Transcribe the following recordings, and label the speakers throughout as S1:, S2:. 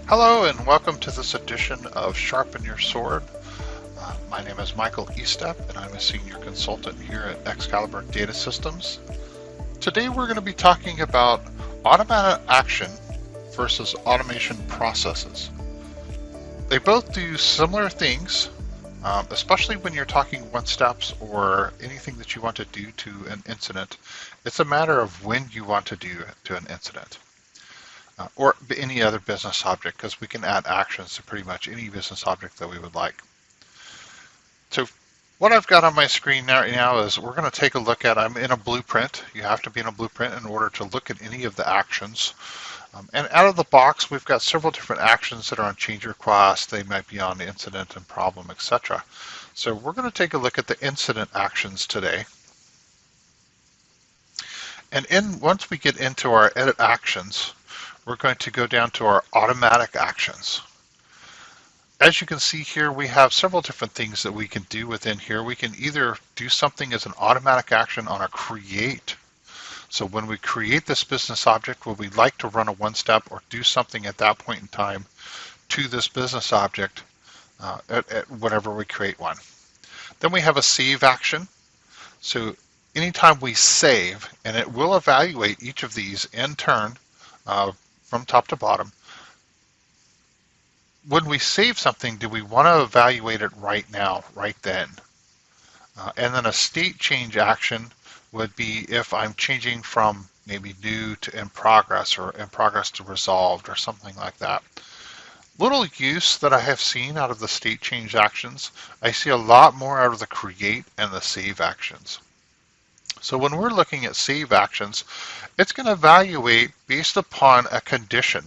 S1: Hello and welcome to this edition of Sharpen Your Sword. My name is Michael Estep and I'm a senior consultant here at Excalibur Data Systems. Today we're going to be talking about automatic action versus automation processes. They both do similar things, especially when you're talking one steps or anything that you want to do to an incident. It's a matter of when you want to do it to an incident. Or any other business object, because we can add actions to pretty much any business object that we would like. So what I've got on my screen right now is we're going to take a look at, I'm in a blueprint. You have to be in a blueprint in order to look at any of the actions. And out of the box, we've got several different actions that are on change request. They might be on incident and problem, etc. So we're going to take a look at the incident actions today. And once we get into our edit actions, we're going to go down to our automatic actions. As you can see here, we have several different things that we can do within here. We can either do something as an automatic action on a create. So when we create this business object, would we like to run a one-step or do something at that point in time to this business object whenever we create one. Then we have a save action. So anytime we save, and it will evaluate each of these in turn, from top to bottom. When we save something, do we want to evaluate it right now, right then? And then a state change action would be if I'm changing from maybe new to in progress or in progress to resolved or something like that. Little use that I have seen out of the state change actions, I see a lot more out of the create and the save actions. So when we're looking at save actions, it's going to evaluate based upon a condition.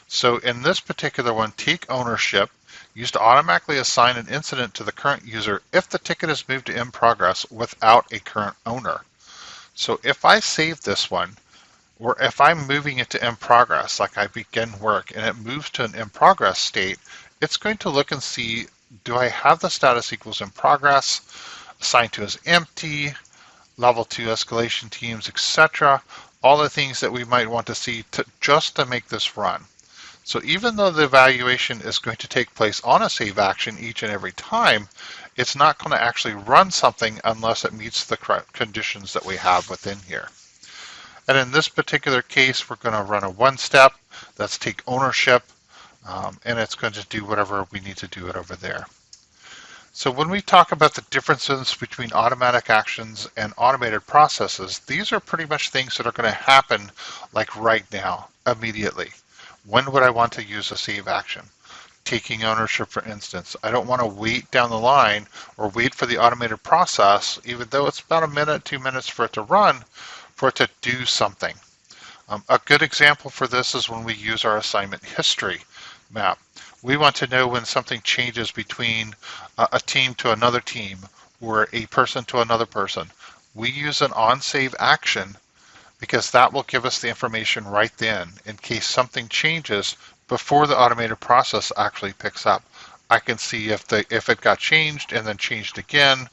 S1: So in this particular one, take ownership, used to automatically assign an incident to the current user if the ticket is moved to in progress without a current owner. So if I save this one, or if I'm moving it to in progress, like I begin work and it moves to an in progress state, it's going to look and see, do I have the status equals in progress, assigned to as empty, level 2 escalation teams, etc. All the things that we might want to see just to make this run. So even though the evaluation is going to take place on a save action each and every time, it's not going to actually run something unless it meets the correct conditions that we have within here. And in this particular case, we're going to run a one step, that's take ownership, and it's going to do whatever we need to do it over there. So when we talk about the differences between automatic actions and automated processes, these are pretty much things that are going to happen like right now, immediately. When would I want to use a save action? Taking ownership, for instance. I don't want to wait down the line or wait for the automated process, even though it's about a minute, 2 minutes for it to run, for it to do something. A good example for this is when we use our assignment history map. We want to know when something changes between a team to another team or a person to another person. We use an on-save action because that will give us the information right then in case something changes before the automated process actually picks up. I can see if it got changed and then changed again,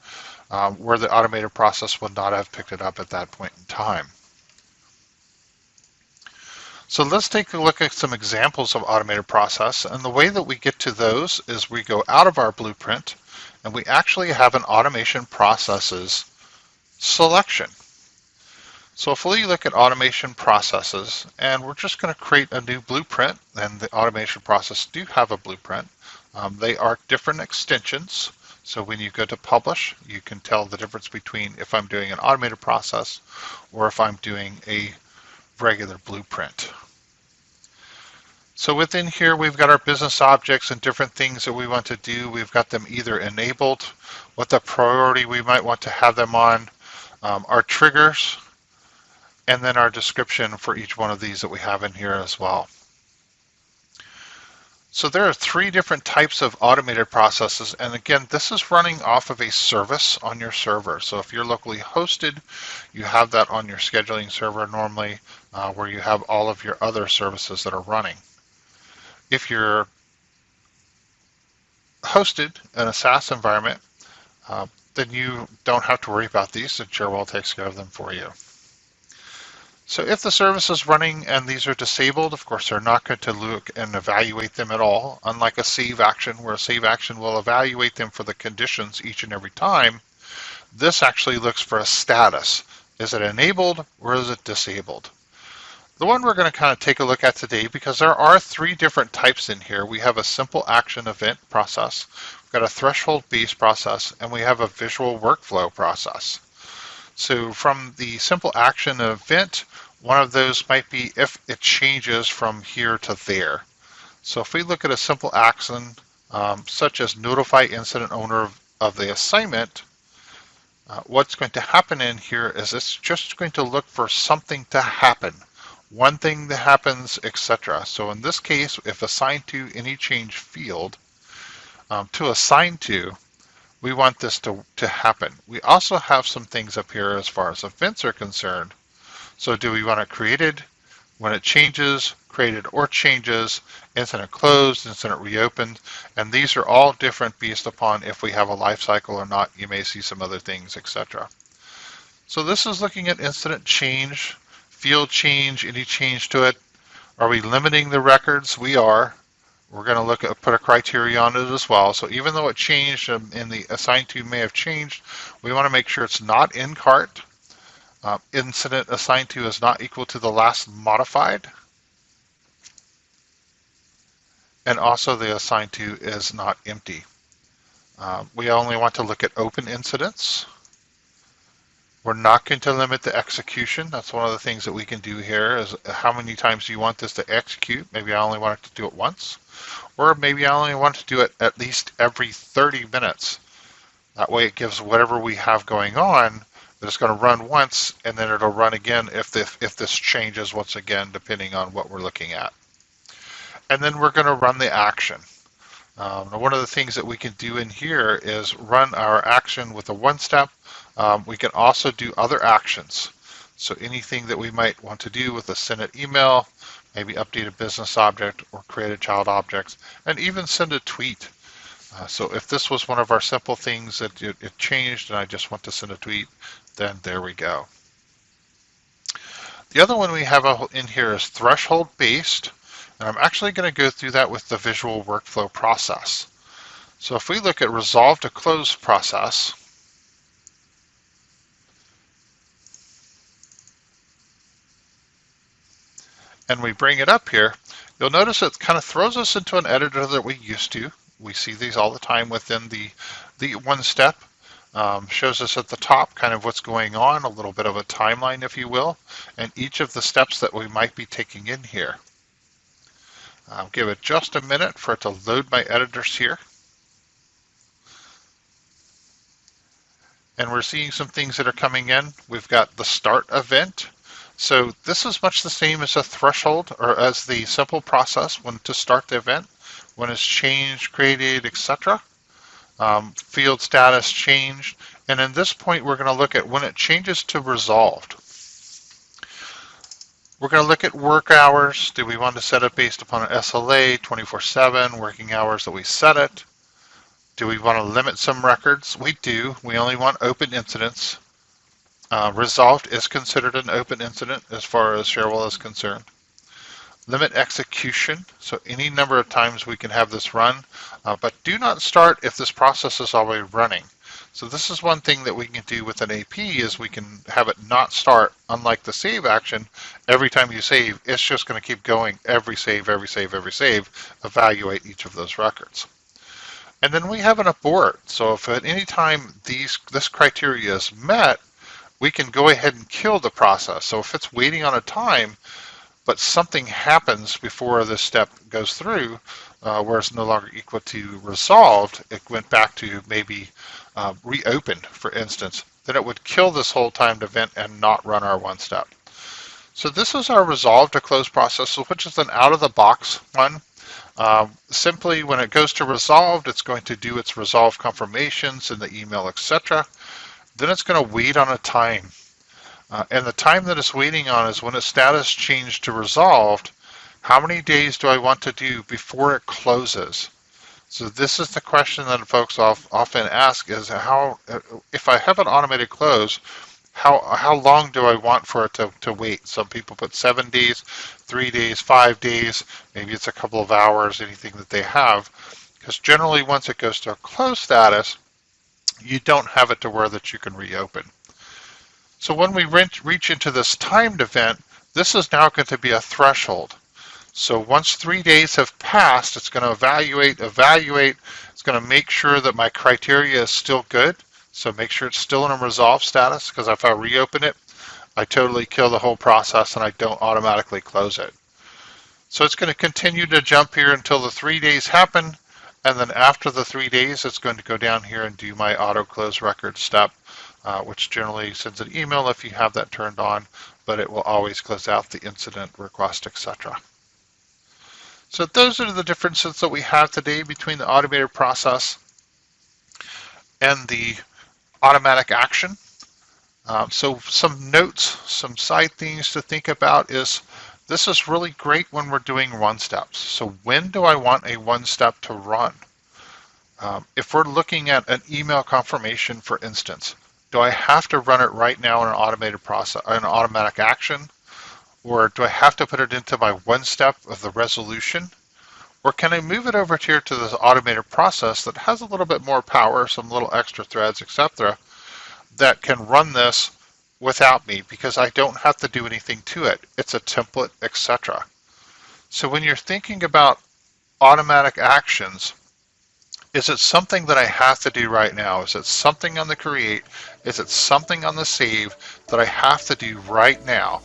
S1: where the automated process would not have picked it up at that point in time. So let's take a look at some examples of automated process, and the way that we get to those is we go out of our blueprint and we actually have an automation processes selection. So if we look at automation processes, and we're just going to create a new blueprint, and the automation process do have a blueprint. They are different extensions. So when you go to publish, you can tell the difference between if I'm doing an automated process or if I'm doing a regular blueprint. So within here, we've got our business objects and different things that we want to do. We've got them either enabled, what the priority we might want to have them on, our triggers, and then our description for each one of these that we have in here as well. So there are 3 different types of automated processes, and again, this is running off of a service on your server. So if you're locally hosted, you have that on your scheduling server normally, where you have all of your other services that are running. If you're hosted in a SaaS environment, then you don't have to worry about these. The Cherwell takes care of them for you. So if the service is running and these are disabled, of course, they're not going to look and evaluate them at all, unlike a save action, where a save action will evaluate them for the conditions each and every time. This actually looks for a status. Is it enabled or is it disabled? The one we're going to kind of take a look at today, because there are three different types in here. We have a simple action event process, we've got a threshold-based process, and we have a visual workflow process. So from the simple action event, one of those might be if it changes from here to there. So if we look at a simple action, such as notify incident owner of the assignment, what's going to happen in here is it's just going to look for something to happen. One thing that happens, etc. So in this case, if assigned to any change field, to assign to, we want this to happen. We also have some things up here as far as events are concerned. So do we want it created, when it changes, created or changes, incident closed, incident reopened, and these are all different based upon if we have a life cycle or not. You may see some other things, etc. So this is looking at incident change, field change, any change to it. Are we limiting the records? We are. We're going to look at put a criteria on it as well. So even though it changed and the assigned to may have changed, we want to make sure it's not in cart. Incident assigned to is not equal to the last modified. And also the assigned to is not empty. We only want to look at open incidents. We're not going to limit the execution. That's one of the things that we can do here is how many times do you want this to execute? Maybe I only want it to do it once. Or maybe I only want to do it at least every 30 minutes. That way it gives whatever we have going on that it's going to run once and then it'll run again if this changes once again, depending on what we're looking at. And then we're going to run the action. One of the things that we can do in here is run our action with a one-step. We can also do other actions. So anything that we might want to do with a send an email, maybe update a business object or create a child object, and even send a tweet. So if this was one of our simple things that it changed and I just want to send a tweet, then there we go. The other one we have in here is threshold based, and I'm actually going to go through that with the visual workflow process. So if we look at resolve to close process, and we bring it up here, you'll notice it kind of throws us into an editor that we used to. We see these all the time within the one step. Shows us at the top kind of what's going on, a little bit of a timeline, if you will, and each of the steps that we might be taking in here. I'll give it just a minute for it to load my editors here. And we're seeing some things that are coming in. We've got the start event. So this is much the same as a threshold or as the simple process when to start the event, when it's changed, created, etc. Field status changed. And in this point, we're going to look at when it changes to resolved. We're going to look at work hours. Do we want to set it based upon an SLA, 24/7, working hours that we set it? Do we want to limit some records? We do. We only want open incidents. Resolved is considered an open incident as far as Cherwell is concerned. Limit execution, so any number of times we can have this run, but do not start if this process is already running. So this is one thing that we can do with an AP is we can have it not start, unlike the save action. Every time you save, it's just going to keep going every save, every save, every save, evaluate each of those records. And then we have an abort. So if at any time this criteria is met, we can go ahead and kill the process. So if it's waiting on a time, but something happens before this step goes through, where it's no longer equal to resolved, it went back to maybe reopened, for instance, then it would kill this whole timed event and not run our one step. So this is our resolve to close process, which is an out-of-the-box one. Simply, when it goes to resolved, it's going to do its resolve confirmations in the email, etc. Then it's going to wait on a time. And the time that it's waiting on is when its status changed to resolved. How many days do I want to do before it closes? So this is the question that folks often ask is how, if I have an automated close, how long do I want for it to wait? Some people put 7 days, 3 days, 5 days, maybe it's a couple of hours, anything that they have. Because generally once it goes to a closed status, you don't have it to where that you can reopen. So when we reach into this timed event, this is now going to be a threshold. So once 3 days have passed, it's going to evaluate. It's going to make sure that my criteria is still good. So make sure it's still in a resolved status, because if I reopen it, I totally kill the whole process and I don't automatically close it. So it's going to continue to jump here until the 3 days happen. And then after the 3 days, it's going to go down here and do my auto close record step, which generally sends an email if you have that turned on, but it will always close out the incident request, etc. So those are the differences that we have today between the automated process and the automatic action. So some notes, some side things to think about is this is really great when we're doing run steps. So when do I want a one step to run? If we're looking at an email confirmation, for instance, do I have to run it right now in an automated process, an automatic action? Or do I have to put it into my one step of the resolution? Or can I move it over here to this automated process that has a little bit more power, some little extra threads, etc., that can run this without me because I don't have to do anything to it. It's a template, etc. So when you're thinking about automatic actions, is it something that I have to do right now? Is it something on the create? Is it something on the save that I have to do right now?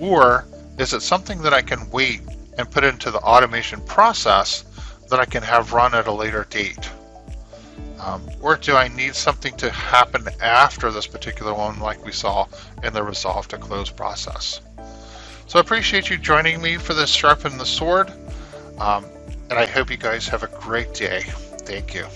S1: Or is it something that I can wait and put into the automation process that I can have run at a later date? Or do I need something to happen after this particular one like we saw in the resolve to close process? So I appreciate you joining me for this Sharpen the Sword, and I hope you guys have a great day. Thank you.